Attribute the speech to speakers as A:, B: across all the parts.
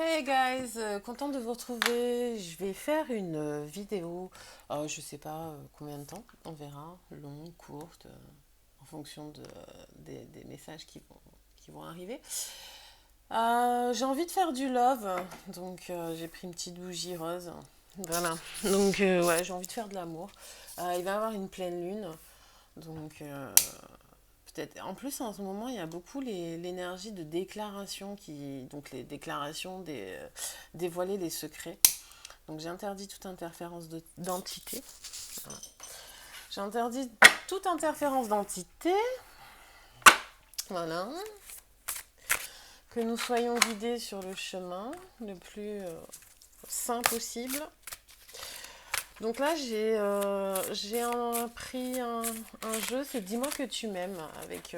A: Hey guys, content de vous retrouver. Je vais faire une vidéo, je sais pas combien de temps, on verra, longue, courte, en fonction des messages qui vont arriver. J'ai envie de faire du love, donc j'ai pris une petite bougie rose. Voilà, donc ouais, j'ai envie de faire de l'amour. Il va y avoir une pleine lune, donc peut-être. En plus, en ce moment, il y a beaucoup l'énergie de déclaration donc les déclarations dévoiler les secrets. Donc j'ai interdit toute interférence d'entité. Voilà. J'ai interdit toute interférence d'entité. Voilà. Que nous soyons guidés sur le chemin le plus sain possible. Donc là, pris un jeu, c'est Dis-moi que tu m'aimes, avec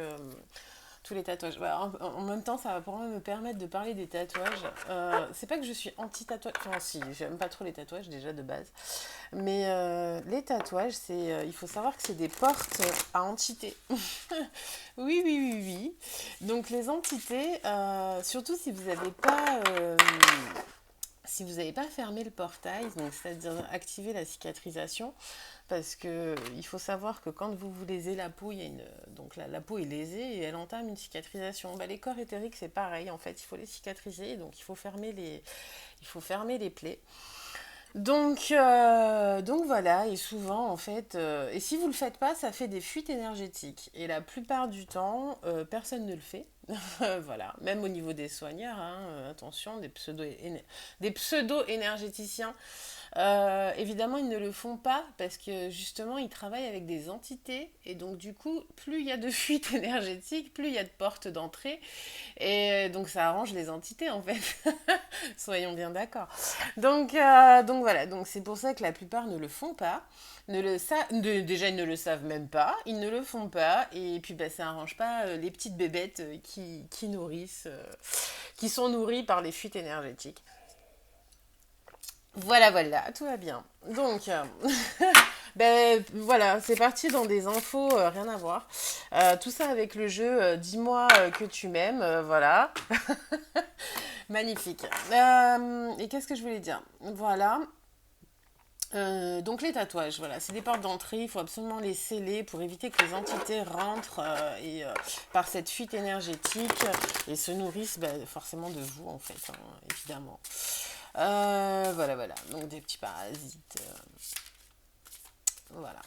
A: tous les tatouages. Voilà, en même temps, ça va pour moi me permettre de parler des tatouages. C'est pas que je suis anti-tatouage, enfin si, j'aime pas trop les tatouages déjà de base. Mais les tatouages, il faut savoir que c'est des portes à entités. Oui, oui, oui, oui. Donc les entités, surtout si vous n'avez pas fermé le portail, donc c'est-à-dire activer la cicatrisation, parce que il faut savoir que quand vous vous lésez la peau, donc la peau est lésée et elle entame une cicatrisation. Bah, les corps éthériques, c'est pareil, en fait, il faut les cicatriser, donc il faut fermer les plaies. Donc voilà, et souvent en fait, et si vous le faites pas, ça fait des fuites énergétiques. Et la plupart du temps, personne ne le fait. Voilà, même au niveau des soigneurs, hein, attention, des pseudo-énergéticiens. Évidemment, ils ne le font pas parce que justement, ils travaillent avec des entités. Et donc, du coup, plus il y a de fuites énergétiques, plus il y a de portes d'entrée. Et donc, ça arrange les entités en fait. Soyons bien d'accord. Donc voilà, donc c'est pour ça que la plupart ne le font pas. Déjà, ils ne le savent même pas, ils ne le font pas, et puis bah, ça arrange pas les petites bébêtes qui sont nourries par les fuites énergétiques. Voilà, voilà, tout va bien. Donc, ben voilà, c'est parti dans des infos, rien à voir. Tout ça avec le jeu Dis-moi que tu m'aimes, voilà. Magnifique. Et qu'est-ce que je voulais dire? Voilà. Donc les tatouages, voilà, c'est des portes d'entrée, il faut absolument les sceller pour éviter que les entités rentrent par cette fuite énergétique et se nourrissent forcément de vous en fait, hein, évidemment. Voilà, voilà, donc des petits parasites, voilà.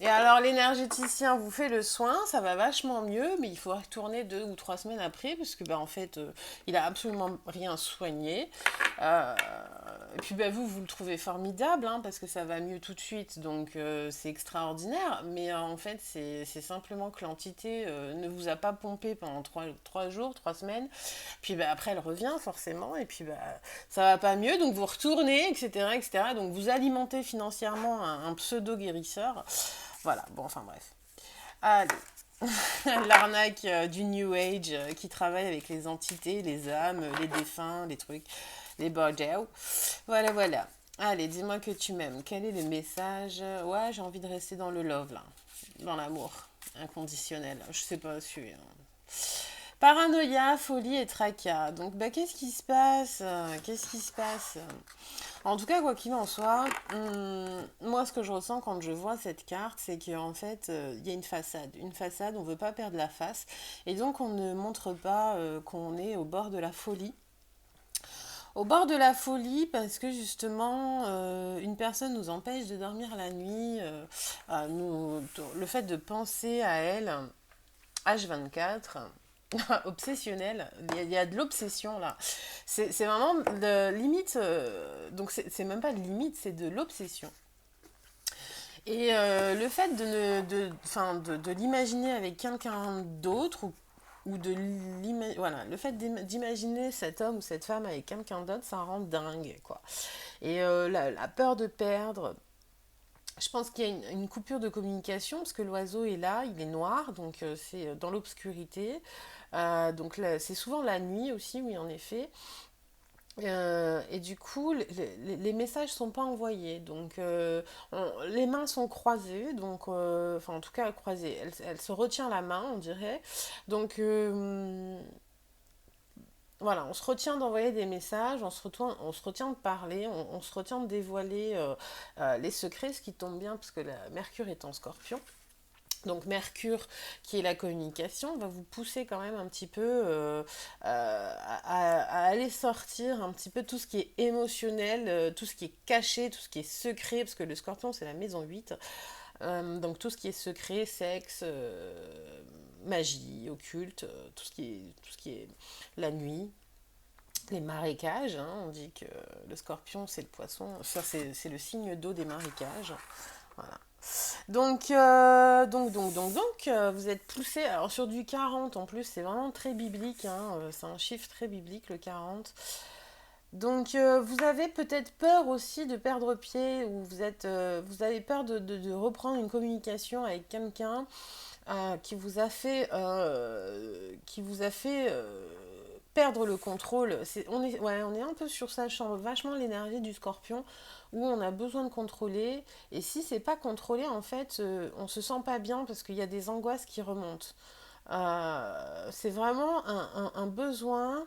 A: Et alors l'énergéticien vous fait le soin, ça va vachement mieux, mais il faut retourner 2 ou 3 semaines après, parce que en fait, il a absolument rien soigné. Euh, et puis vous le trouvez formidable, hein, parce que ça va mieux tout de suite, donc c'est extraordinaire. Mais en fait, c'est simplement que l'entité ne vous a pas pompé pendant 3 jours, 3 semaines. Puis après, elle revient forcément, et puis ça va pas mieux, donc vous retournez, etc., etc. Donc vous alimentez financièrement un pseudo guérisseur. Voilà, bon, enfin bref. Allez, l'arnaque du New Age qui travaille avec les entités, les âmes, les défunts, les trucs, les bordels. Voilà, voilà. Allez, dis-moi que tu m'aimes. Quel est le message? Ouais, j'ai envie de rester dans le love, là. Dans l'amour inconditionnel. Je sais pas si... Paranoïa, folie et tracas. Donc, qu'est-ce qui se passe? Qu'est-ce qui se passe? En tout cas, quoi qu'il en soit, moi, ce que je ressens quand je vois cette carte, c'est qu'en fait, il y a une façade. Une façade, on ne veut pas perdre la face. Et donc, on ne montre pas qu'on est au bord de la folie. Au bord de la folie, parce que justement, une personne nous empêche de dormir la nuit. Le fait de penser à elle, H24, obsessionnel, il y a de l'obsession là. C'est vraiment de limite, donc c'est même pas de limite, c'est de l'obsession. Et le fait de l'imaginer avec quelqu'un d'autre ou voilà, le fait d'imaginer cet homme ou cette femme avec quelqu'un d'autre, ça rend dingue quoi. Et la peur de perdre, je pense qu'il y a une coupure de communication parce que l'oiseau est là, il est noir, donc c'est dans l'obscurité. Donc c'est souvent la nuit aussi, oui, en effet. Et du coup, les messages sont pas envoyés. Donc, les mains sont croisées. Donc, enfin, en tout cas, croisées. Elle se retient la main, on dirait. Donc, voilà, on se retient d'envoyer des messages, on se retient de parler, on se retient de dévoiler les secrets, ce qui tombe bien parce que la Mercure est en Scorpion. Donc Mercure, qui est la communication, va vous pousser quand même un petit peu à aller sortir un petit peu tout ce qui est émotionnel, tout ce qui est caché, tout ce qui est secret, parce que le Scorpion c'est la maison 8. Donc tout ce qui est secret, sexe, magie, occulte, tout ce qui est la nuit, les marécages, hein, on dit que le Scorpion c'est le poisson, ça c'est le signe d'eau des marécages. Voilà. Vous êtes poussé, alors sur du 40 en plus, c'est vraiment très biblique, hein, c'est un chiffre très biblique le 40. Donc vous avez peut-être peur aussi de perdre pied, ou vous avez peur de reprendre une communication avec quelqu'un qui vous a fait perdre le contrôle. On est un peu sur ça, je sens vachement l'énergie du Scorpion, où on a besoin de contrôler, et si c'est pas contrôlé, en fait, on se sent pas bien parce qu'il y a des angoisses qui remontent. C'est vraiment un besoin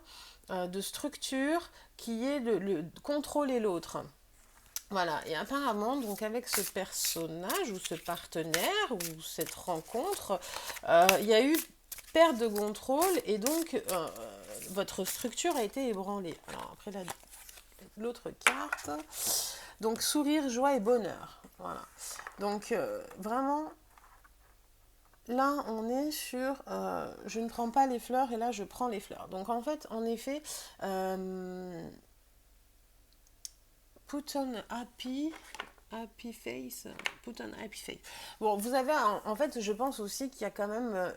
A: de structure qui est le contrôler l'autre. Voilà, et apparemment, donc avec ce personnage ou ce partenaire ou cette rencontre, il y a eu perte de contrôle et donc votre structure a été ébranlée. Alors après l'autre carte, donc sourire, joie et bonheur. Voilà. Donc vraiment, là on est sur je ne prends pas les fleurs et là je prends les fleurs. Donc en fait, en effet, put on happy face, put on happy face. Bon, vous avez en fait, je pense aussi qu'il y a quand même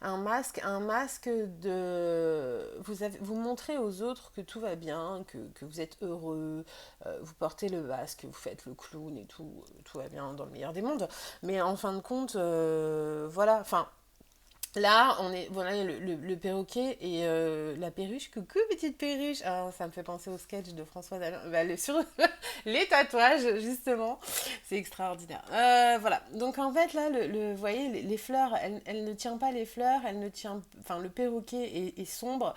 A: un masque de, vous montrez aux autres que tout va bien, que vous êtes heureux, vous portez le masque, vous faites le clown et tout va bien dans le meilleur des mondes. Mais en fin de compte, voilà, enfin. Là, on est, voilà, le perroquet et la perruche. Coucou, petite perruche. Ah, ça me fait penser au sketch de François Dallain. Bah, sur les tatouages, justement. C'est extraordinaire. Voilà. Donc, en fait, là, vous voyez, les fleurs, elle ne tient pas les fleurs. Elle ne tient... Enfin, le perroquet est sombre.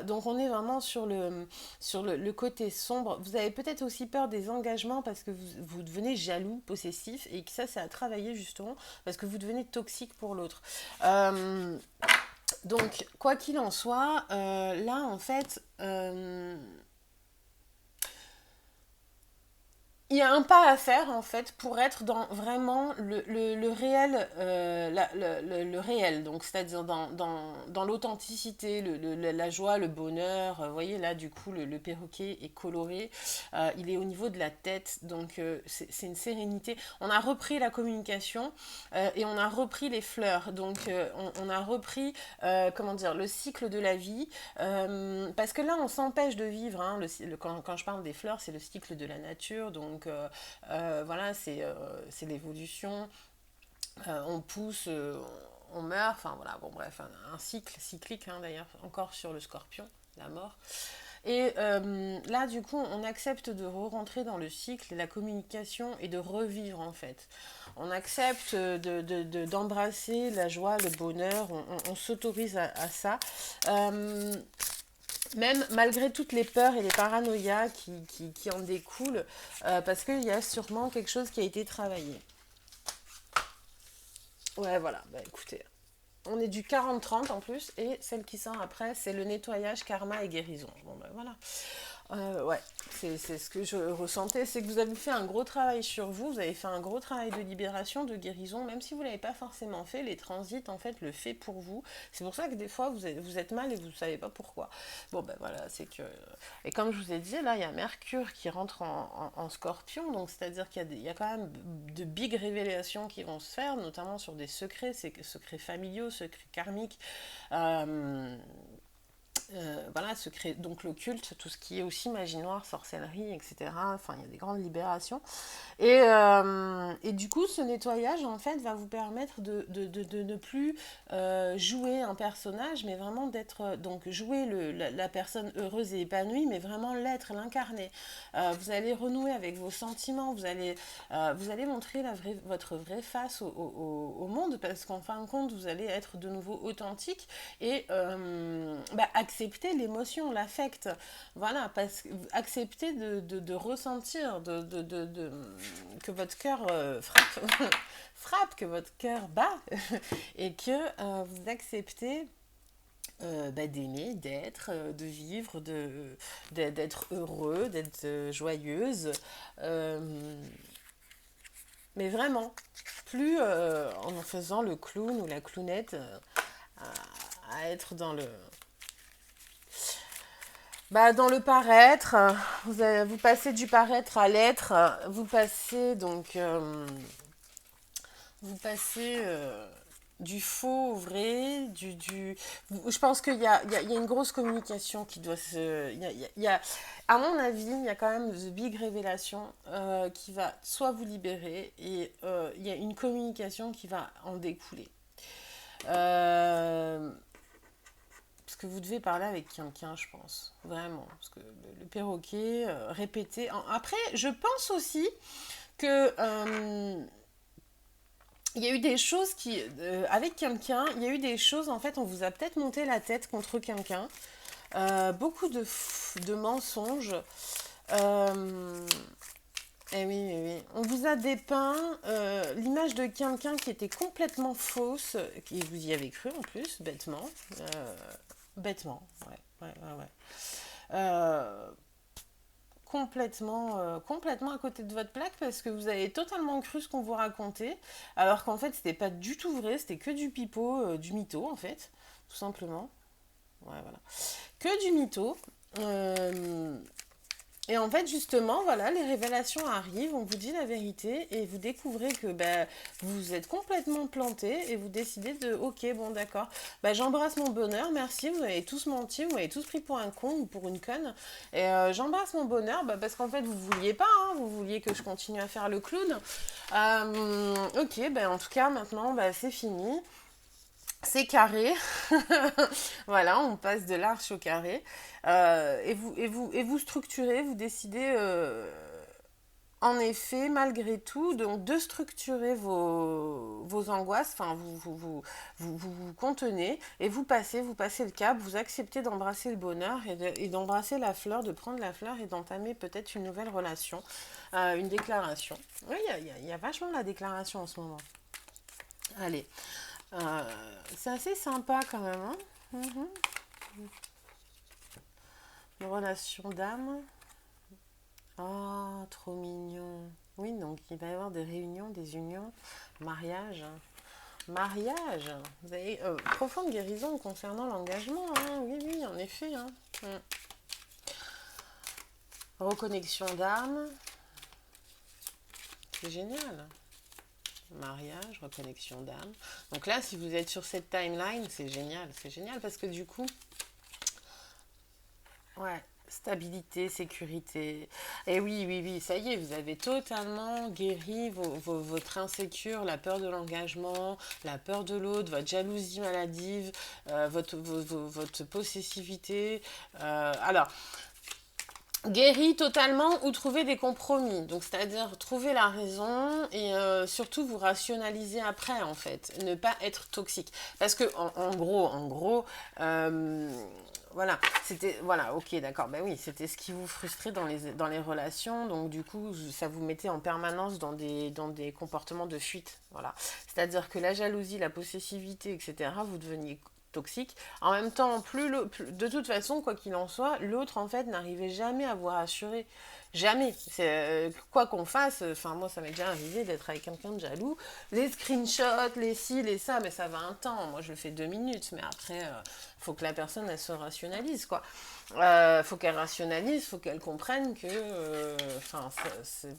A: Donc, on est vraiment sur le côté sombre. Vous avez peut-être aussi peur des engagements parce que vous devenez jaloux, possessif. Et que ça, c'est à travailler, justement, parce que vous devenez toxique pour l'autre. Donc, quoi qu'il en soit, là, en fait, il y a un pas à faire en fait pour être dans vraiment le réel, le réel, donc c'est-à-dire dans l'authenticité, la joie, le bonheur. Vous voyez là, du coup, le perroquet est coloré, il est au niveau de la tête, donc c'est une sérénité. On a repris la communication et on a repris les fleurs, donc on a repris, comment dire, le cycle de la vie, parce que là, on s'empêche de vivre, hein, quand je parle des fleurs, c'est le cycle de la nature, donc voilà, c'est l'évolution, on pousse, on meurt, enfin voilà, bon bref, un cycle cyclique, hein, d'ailleurs, encore sur le scorpion, la mort. Et là, du coup, on accepte de re-rentrer dans le cycle, la communication et de revivre en fait. On accepte d'embrasser la joie, le bonheur, on s'autorise à ça. Même malgré toutes les peurs et les paranoïas qui en découlent, parce qu'il y a sûrement quelque chose qui a été travaillé. Ouais, voilà, bah écoutez, on est du 40-30 en plus, et celle qui sort après, c'est le nettoyage, karma et guérison. Bon, ben voilà. Ouais, c'est ce que je ressentais, c'est que vous avez fait un gros travail sur vous, vous avez fait un gros travail de libération, de guérison, même si vous ne l'avez pas forcément fait, les transits en fait le fait pour vous. C'est pour ça que des fois vous êtes mal et vous ne savez pas pourquoi. Bon ben voilà, c'est que... Et comme je vous ai dit, là il y a Mercure qui rentre en Scorpion, donc c'est-à-dire qu'il y a quand même de big révélations qui vont se faire, notamment sur des secrets, secrets familiaux, secrets karmiques. Voilà, secret, donc l'occulte, tout ce qui est aussi magie noire, sorcellerie, etc. Enfin, il y a des grandes libérations. Et du coup, ce nettoyage, en fait, va vous permettre de ne plus jouer un personnage, mais vraiment d'être, donc jouer la personne heureuse et épanouie, mais vraiment l'être, l'incarner. Vous allez renouer avec vos sentiments, vous allez montrer votre vraie face au monde, parce qu'en fin de compte, vous allez être de nouveau authentique et accepter accepter l'émotion, l'affect. Voilà, accepter de ressentir, que votre cœur frappe, frappe, que votre cœur bat, et que vous acceptez d'aimer, d'être, de vivre, d'être heureux, d'être joyeuse. Euh, mais vraiment, plus en faisant le clown ou la clownette, à être dans le paraître. Vous passez du paraître à l'être. Vous passez du faux au vrai, je pense qu'il y a une grosse communication qui doit se... À mon avis, il y a quand même The Big Révélation qui va soit vous libérer et il y a une communication qui va en découler. Euh, Parce que vous devez parler avec quelqu'un, je pense. Vraiment. Parce que le perroquet, répéter. Après, je pense aussi que il y a eu des choses avec quelqu'un, il y a eu des choses, en fait, on vous a peut-être monté la tête contre quelqu'un. Beaucoup de mensonges. Euh, eh oui, oui, oui. On vous a dépeint l'image de quelqu'un qui était complètement fausse, et vous y avez cru en plus, bêtement. Bêtement, ouais, ouais, ouais, ouais. Euh, complètement à côté de votre plaque parce que vous avez totalement cru ce qu'on vous racontait, alors qu'en fait c'était pas du tout vrai, c'était que du pipeau, du mytho en fait, tout simplement. Ouais, voilà. Que du mytho. Euh, et en fait, justement, voilà, les révélations arrivent, on vous dit la vérité et vous découvrez que vous êtes complètement planté et vous décidez de, ok, bon, d'accord, j'embrasse mon bonheur, merci, vous avez tous menti, vous m'avez tous pris pour un con ou pour une conne. Et j'embrasse mon bonheur parce qu'en fait, vous vouliez pas, hein, vous vouliez que je continue à faire le clown. Ok, en tout cas, maintenant, c'est fini. C'est carré. Voilà, on passe de l'arche au carré. Et vous structurez, vous décidez, en effet, malgré tout, donc de structurer vos angoisses, enfin, vous contenez et vous passez le cap, vous acceptez d'embrasser le bonheur et d'embrasser la fleur, de prendre la fleur et d'entamer peut-être une nouvelle relation, une déclaration. Oui, il y a vachement de la déclaration en ce moment. Allez. C'est assez sympa quand même, hein. Mhm. Une relation d'âme. Oh, trop mignon. Oui, donc il va y avoir des réunions, des unions, mariage. Mariage. Vous avez profonde guérison concernant l'engagement, hein. Oui, oui, en effet, hein. Reconnexion d'âme. C'est génial. Mariage, reconnexion d'âme. Donc là, si vous êtes sur cette timeline, c'est génial parce que du coup, ouais, stabilité, sécurité. Et oui, oui, oui, ça y est, vous avez totalement guéri votre insécure, la peur de l'engagement, la peur de l'autre, votre jalousie maladive, votre possessivité. Alors, guéri totalement ou trouver des compromis. Donc, c'est-à-dire trouver la raison et surtout vous rationaliser après, en fait. Ne pas être toxique. Parce que, en gros, euh, voilà, voilà, ok, d'accord, oui, c'était ce qui vous frustrait dans les relations, donc du coup, ça vous mettait en permanence dans des comportements de fuite, voilà. C'est-à-dire que la jalousie, la possessivité, etc., vous deveniez toxique. En même temps, de toute façon, quoi qu'il en soit, l'autre, en fait, n'arrivait jamais à vous rassurer. Jamais. Quoi qu'on fasse, enfin, moi, ça m'est déjà arrivé d'être avec quelqu'un de jaloux. Les screenshots, les ci, les ça, mais ça va un temps. Moi, je le fais 2 minutes, mais après, faut que la personne, elle se rationalise, quoi. Faut qu'elle rationalise, faut qu'elle comprenne que, enfin,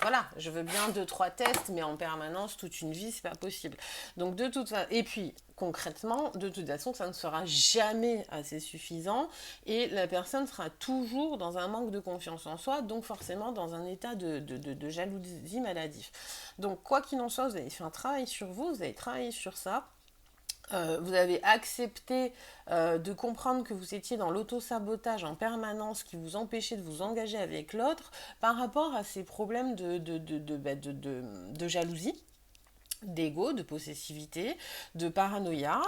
A: voilà, je veux bien 2, 3 tests, mais en permanence, toute une vie, c'est pas possible. Donc, de toute façon, et puis, concrètement, de toute façon, ça ne sera jamais assez suffisant et la personne sera toujours dans un manque de confiance en soi, donc forcément dans un état de jalousie maladif. Donc, quoi qu'il en soit, vous avez fait un travail sur vous, vous avez travaillé sur ça. Vous avez accepté de comprendre que vous étiez dans l'auto-sabotage en permanence qui vous empêchait de vous engager avec l'autre par rapport à ces problèmes de jalousie, d'ego, de possessivité, de paranoïa,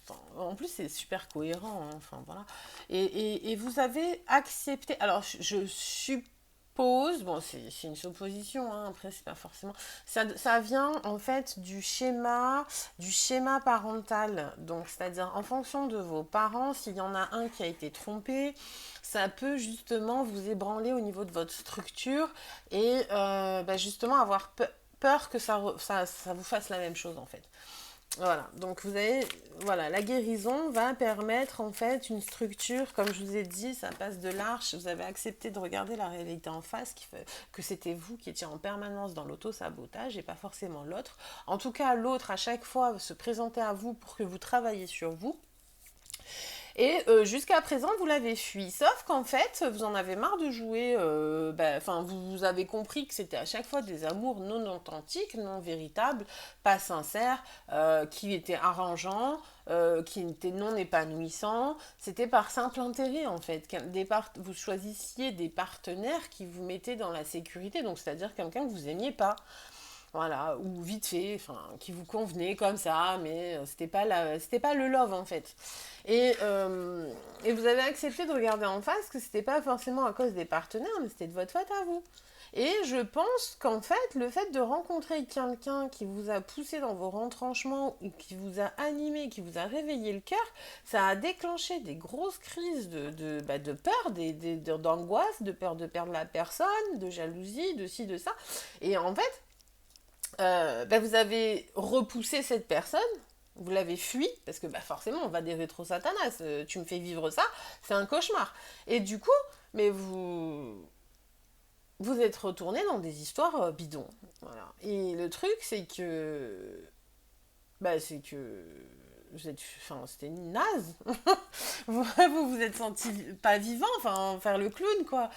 A: enfin, en plus, c'est super cohérent, hein, enfin voilà. Et vous avez accepté. Alors, je suppose, bon, c'est une supposition, hein, après, c'est pas forcément. Ça vient en fait du schéma parental. Donc, c'est-à-dire, en fonction de vos parents, s'il y en a un qui a été trompé, ça peut justement vous ébranler au niveau de votre structure et bah, justement avoir peur que ça vous fasse la même chose en fait. Voilà, donc vous avez, voilà, la guérison va permettre en fait une structure, comme je vous ai dit, ça passe de l'arche, vous avez accepté de regarder la réalité en face, que c'était vous qui étiez en permanence dans l'auto-sabotage et pas forcément l'autre. En tout cas, l'autre à chaque fois se présentait à vous pour que vous travailliez sur vous. Et jusqu'à présent, vous l'avez fui. Sauf qu'en fait, vous en avez marre de jouer. Enfin, vous avez compris que c'était à chaque fois des amours non authentiques, non véritables, pas sincères, qui étaient arrangeants, qui étaient non épanouissants. C'était par simple intérêt, en fait. Vous choisissiez des partenaires qui vous mettaient dans la sécurité, donc c'est-à-dire quelqu'un que vous aimiez pas. Voilà, ou vite fait, enfin, qui vous convenait comme ça, mais c'était pas le love en fait. Et vous avez accepté de regarder en face que c'était pas forcément à cause des partenaires, mais c'était de votre faute à vous. Et je pense qu'en fait, le fait de rencontrer quelqu'un qui vous a poussé dans vos retranchements, ou qui vous a animé, qui vous a réveillé le cœur, ça a déclenché des grosses crises de peur, d'angoisse, de peur de perdre la personne, de jalousie, de ci, de ça. Et en fait, vous avez repoussé cette personne, vous l'avez fui, parce que forcément, on va des rétro-satanas, tu me fais vivre ça, c'est un cauchemar. Et du coup, mais vous êtes retourné dans des histoires bidons. Voilà. Et le truc, c'est que vous êtes, enfin, c'était une naze. Vous êtes senti pas vivant, enfin, faire le clown, quoi.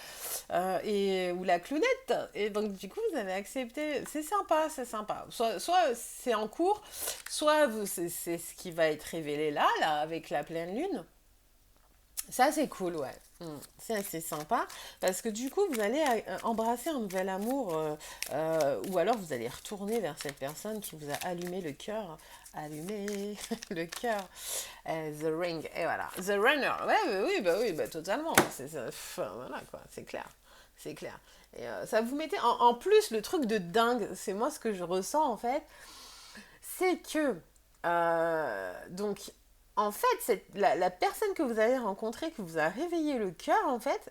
A: Ou la clownette. Et donc, du coup, vous avez accepté. C'est sympa, c'est sympa. Soit c'est en cours, soit c'est ce qui va être révélé là, avec la pleine lune. Ça, c'est cool, ouais. C'est assez sympa parce que du coup, vous allez embrasser un nouvel amour ou alors vous allez retourner vers cette personne qui vous a allumé le cœur. Allumé le cœur. The Ring. Et voilà. The Runner. Ouais, oui, totalement. Voilà, quoi. C'est clair. C'est clair. Et ça vous mettait. En plus, le truc de dingue, c'est moi ce que je ressens en fait, c'est que. Donc, en fait, la personne que vous avez rencontrée, qui vous a réveillé le cœur, en fait,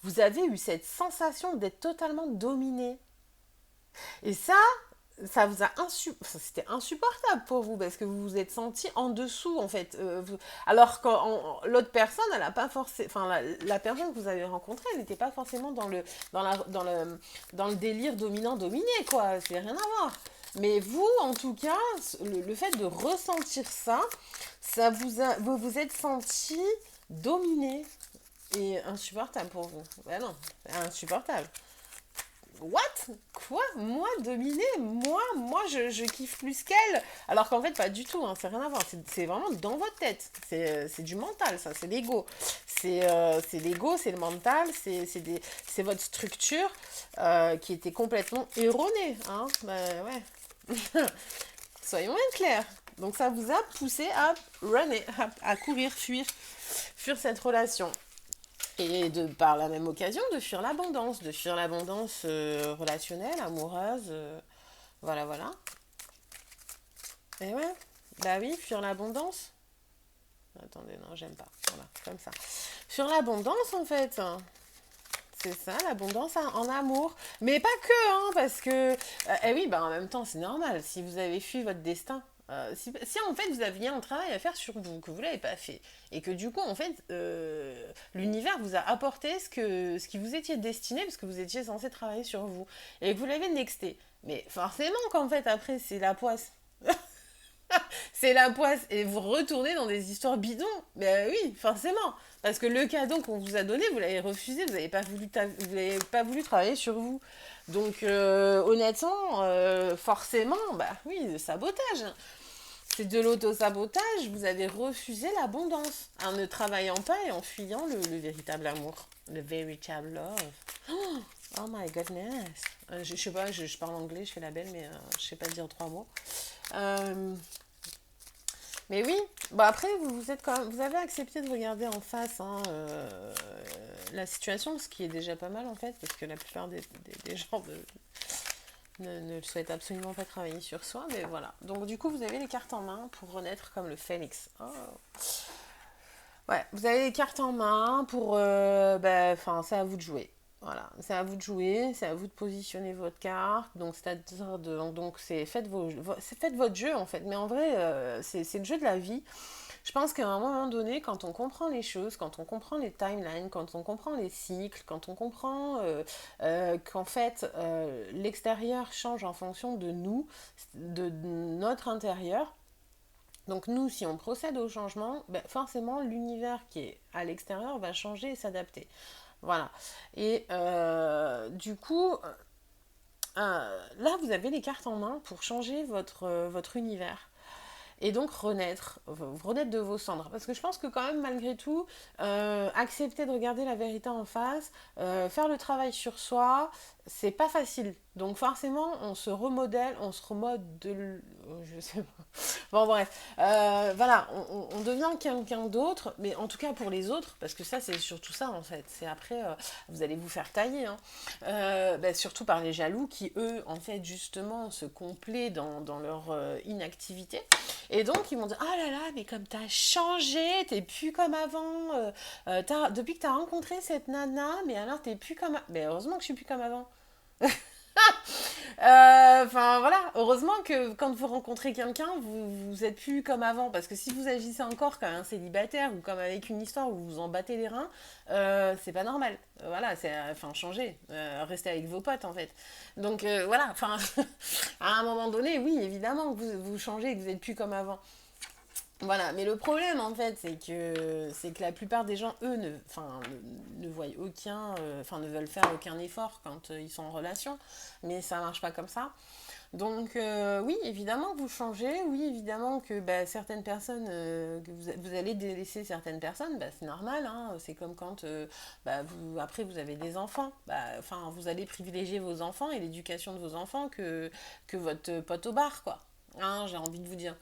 A: vous avez eu cette sensation d'être totalement dominé. Et ça vous a c'était insupportable pour vous parce que vous vous êtes senti en dessous en fait. Alors que l'autre personne, elle a pas forcément, enfin la personne que vous avez rencontrée, elle n'était pas forcément dans le délire dominant dominé quoi. C'est rien à voir. Mais vous, en tout cas, le fait de ressentir ça, vous vous êtes senti dominé et insupportable pour vous. Ben non, insupportable. What? Quoi? Moi, dominer? Moi je kiffe plus qu'elle. Alors qu'en fait, pas du tout, hein, c'est rien à voir. C'est vraiment dans votre tête. C'est du mental, ça, c'est l'ego. C'est l'ego, c'est le mental, c'est votre structure qui était complètement erronée. Hein? Ouais. Soyons bien clairs. Donc ça vous a poussé à runner, à courir, fuir cette relation. Et par la même occasion, de fuir l'abondance relationnelle, amoureuse, voilà, voilà. Et ouais, bah oui, fuir l'abondance. Attendez, non, j'aime pas. Voilà, comme ça. Fuir l'abondance, en fait. C'est ça, l'abondance en amour. Mais pas que, hein, parce que... eh oui, bah en même temps, c'est normal. Si vous avez fui votre destin, si en fait vous aviez un travail à faire sur vous, que vous ne l'avez pas fait, et que du coup, en fait, l'univers vous a apporté ce qui vous étiez destiné, parce que vous étiez censé travailler sur vous, et que vous l'avez nexté. Mais forcément qu'en fait, après, c'est la poisse. C'est la poisse. Et vous retournez dans des histoires bidons. Mais oui, forcément. Parce que le cadeau qu'on vous a donné, vous l'avez refusé, vous n'avez pas voulu travailler sur vous. Donc, honnêtement, forcément, bah oui, sabotage. C'est de l'auto-sabotage, vous avez refusé l'abondance en ne travaillant pas et en fuyant le véritable amour. Le véritable love. Oh my goodness. Je sais pas, je parle anglais, je fais la belle, mais je sais pas dire trois mots. Euh, Mais oui, bon après vous êtes quand même, vous avez accepté de regarder en face hein, la situation, ce qui est déjà pas mal en fait, parce que la plupart des gens ne souhaitent absolument pas travailler sur soi, mais voilà. Donc du coup vous avez les cartes en main pour renaître comme le phénix. Oh. Ouais, vous avez les cartes en main pour, enfin c'est à vous de jouer. Voilà, c'est à vous de jouer, c'est à vous de positionner votre carte. Donc, c'est-à-dire donc c'est faites votre jeu en fait. Mais en vrai, c'est le jeu de la vie. Je pense qu'à un moment donné, quand on comprend les choses, quand on comprend les timelines, quand on comprend les cycles, quand on comprend qu'en fait l'extérieur change en fonction de nous, de notre intérieur. Donc nous, si on procède au changement, ben forcément l'univers qui est à l'extérieur va changer et s'adapter. Voilà. Et du coup, là, vous avez les cartes en main pour changer votre univers et donc renaître de vos cendres. Parce que je pense que quand même, malgré tout, accepter de regarder la vérité en face, faire le travail sur soi, c'est pas facile. Donc forcément, on se remodèle, on se remodèle, je sais pas. Bon bref, voilà, on devient quelqu'un d'autre, mais en tout cas pour les autres, parce que ça c'est surtout ça en fait, c'est après, vous allez vous faire tailler, hein. Surtout par les jaloux qui eux en fait justement se complaient dans leur inactivité. Et donc, ils m'ont dit, ah là là, mais comme t'as changé, t'es plus comme avant. Depuis que t'as rencontré cette nana, mais alors t'es plus comme... Mais heureusement que je suis plus comme avant. Enfin, voilà, heureusement que quand vous rencontrez quelqu'un, vous êtes plus comme avant. Parce que si vous agissez encore comme un célibataire ou comme avec une histoire où vous vous en battez les reins, c'est pas normal. Voilà, c'est... Enfin, changez. Restez avec vos potes, en fait. Donc, voilà, enfin... à un moment donné, oui, évidemment que vous changez et que vous êtes plus comme avant. Voilà, mais le problème en fait, c'est que la plupart des gens, eux, ne voient aucun, ne veulent faire aucun effort quand ils sont en relation, mais ça marche pas comme ça. Donc oui, évidemment que vous changez, oui, évidemment que bah, certaines personnes, que vous allez délaisser certaines personnes, bah, c'est normal, hein, c'est comme quand après vous avez des enfants, vous allez privilégier vos enfants et l'éducation de vos enfants que votre pote au bar, quoi. Hein, j'ai envie de vous dire.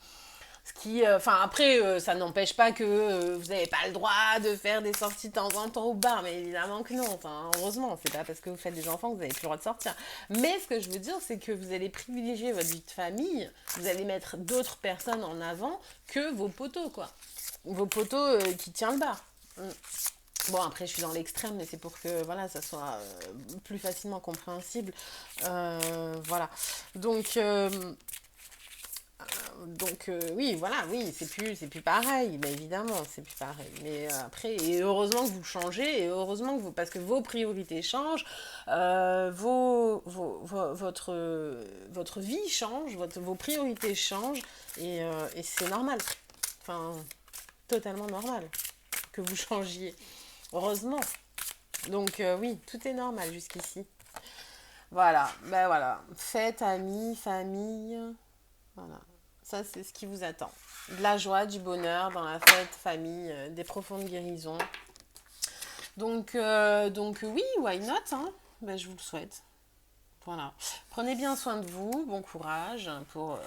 A: Ce qui, après, ça n'empêche pas que vous n'avez pas le droit de faire des sorties de temps en temps au bar, mais évidemment que non. Enfin, heureusement, c'est pas parce que vous faites des enfants que vous n'avez plus le droit de sortir. Mais ce que je veux dire, c'est que vous allez privilégier votre vie de famille, vous allez mettre d'autres personnes en avant que vos potos, quoi. Vos potos qui tiennent le bar. Mm. Bon, après, je suis dans l'extrême, mais c'est pour que voilà, ça soit plus facilement compréhensible. Voilà. Donc, oui, voilà, oui, c'est plus pareil, mais évidemment, c'est plus pareil. Mais après, et heureusement que vous changez, et heureusement que vous, parce que vos priorités changent, votre vie change, vos priorités changent, et c'est normal. Enfin, totalement normal que vous changiez. Heureusement. Donc oui, tout est normal jusqu'ici. Voilà, ben voilà. Fête, amis, famille. Voilà. Ça, c'est ce qui vous attend. De la joie, du bonheur dans la fête, famille, des profondes guérisons. Donc oui, why not, hein? Ben, je vous le souhaite. Voilà. Prenez bien soin de vous, bon courage pour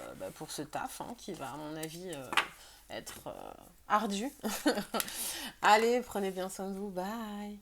A: ce taf hein, qui va, à mon avis, être ardu. Allez, prenez bien soin de vous. Bye.